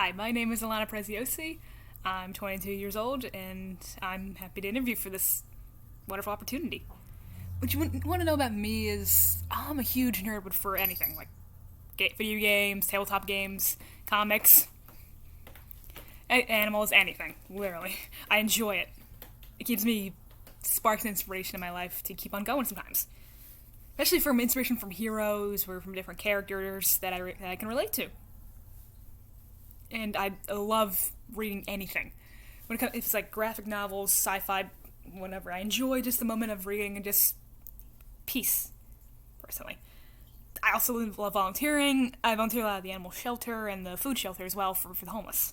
Hi, my name is Alana Preziosi. I'm 22 years old, and I'm happy to interview for this wonderful opportunity. What you want to know about me is I'm a huge nerd for anything, like video games, tabletop games, comics, animals, anything, literally. I enjoy it. It gives me sparks of inspiration in my life to keep on going sometimes. Especially from inspiration from heroes or from different characters that I can relate to. And I love reading anything. If it's like graphic novels, sci-fi, whatever, I enjoy just the moment of reading and just peace, personally. I also love volunteering. I volunteer a lot at the animal shelter and the food shelter as well for the homeless.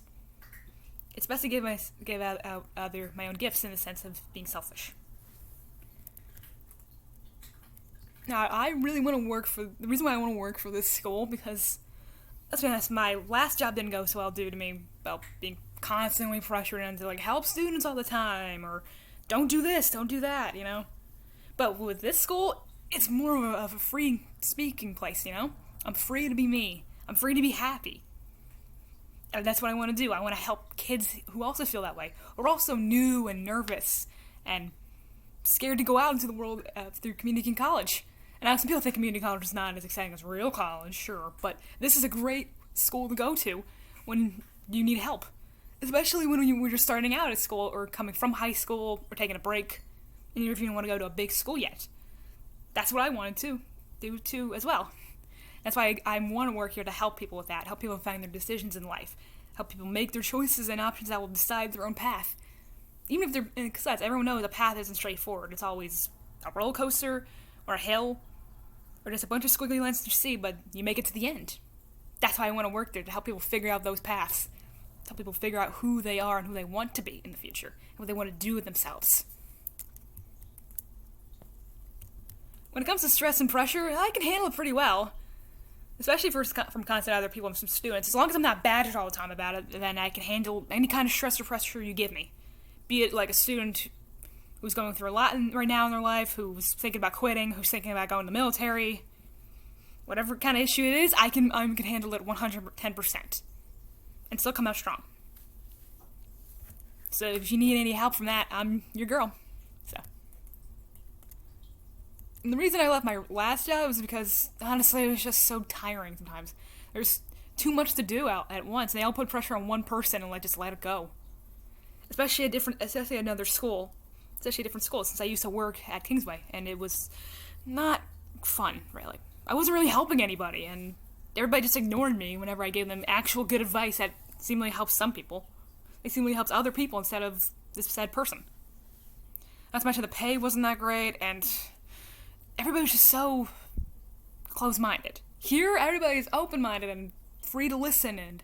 It's best to give out my own gifts in the sense of being selfish. Now, I really want to the reason why I want to work for this school, because, let's be honest, my last job didn't go so well due to me, being constantly pressured into, help students all the time, or don't do this, don't do that, But with this school, it's more of a free speaking place, I'm free to be me. I'm free to be happy. And that's what I want to do. I want to help kids who also feel that way, or also new and nervous and scared to go out into the world through community college. And now some people think community college is not as exciting as real college, sure, but this is a great school to go to when you need help. Especially when you're just starting out at school or coming from high school or taking a break, and if you don't want to go to a big school yet. That's what I wanted to do too as well. That's why I want to work here to help people with that, help people find their decisions in life, help people make their choices and options that will decide their own path. Even if because everyone knows a path isn't straightforward. It's always a roller coaster or a hill or just a bunch of squiggly lines to see, but you make it to the end. That's why I want to work there, to help people figure out those paths, to help people figure out who they are and who they want to be in the future, and what they want to do with themselves. When it comes to stress and pressure, I can handle it pretty well. Especially from constant other people and some students. As long as I'm not badgered all the time about it, then I can handle any kind of stress or pressure you give me. Be it like a student who's going through a lot right now in their life, who's thinking about quitting, who's thinking about going to the military, whatever kind of issue it is, I can handle it 110% and still come out strong. So if you need any help from that, I'm your girl. And the reason I left my last job was because, honestly, it was just so tiring sometimes. There's too much to do out at once. They all put pressure on one person and just let it go. Especially another school. Especially a different school, since I used to work at Kingsway, and it was not fun, really. I wasn't really helping anybody, and everybody just ignored me whenever I gave them actual good advice that seemingly helps some people. It seemingly helps other people instead of this said person. Not to mention the pay wasn't that great, and everybody was just so close-minded. Here, everybody is open-minded and free to listen and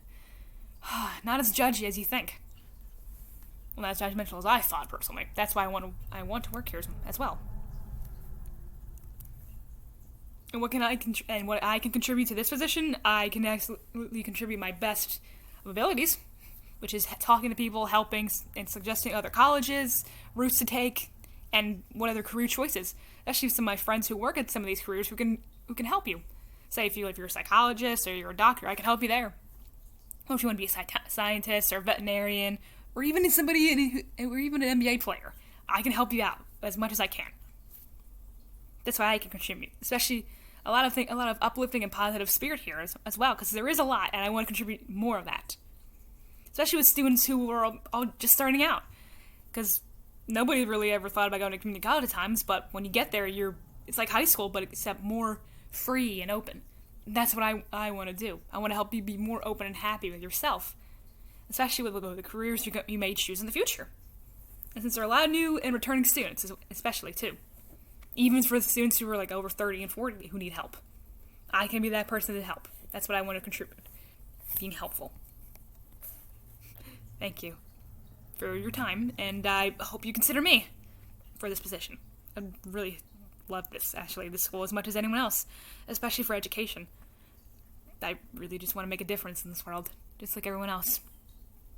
not as judgy as you think. Well, not as judgmental as I thought, personally. That's why I want to work here as well. And what I can contribute to this position, I can absolutely contribute my best abilities, which is talking to people, helping, and suggesting other colleges, routes to take, and what other career choices. Especially some of my friends who work at some of these careers who can help you. Say if you're a psychologist or you're a doctor, I can help you there. Or if you want to be a scientist or a veterinarian, or even an NBA player, I can help you out as much as I can. That's why I can contribute. Especially a lot of uplifting and positive spirit here as well, because there is a lot, and I want to contribute more of that. Especially with students who are all just starting out, because nobody really ever thought about going to community college at times, but when you get there, it's like high school, but except more free and open. That's what I want to do. I want to help you be more open and happy with yourself, especially with the careers you may choose in the future. And since there are a lot of new and returning students, especially, too. Even for the students who are over 30 and 40 who need help. I can be that person to help. That's what I want to contribute. Being helpful. Thank you for your time, and I hope you consider me for this position. I really love this school as much as anyone else, especially for education. I really just want to make a difference in this world, just like everyone else.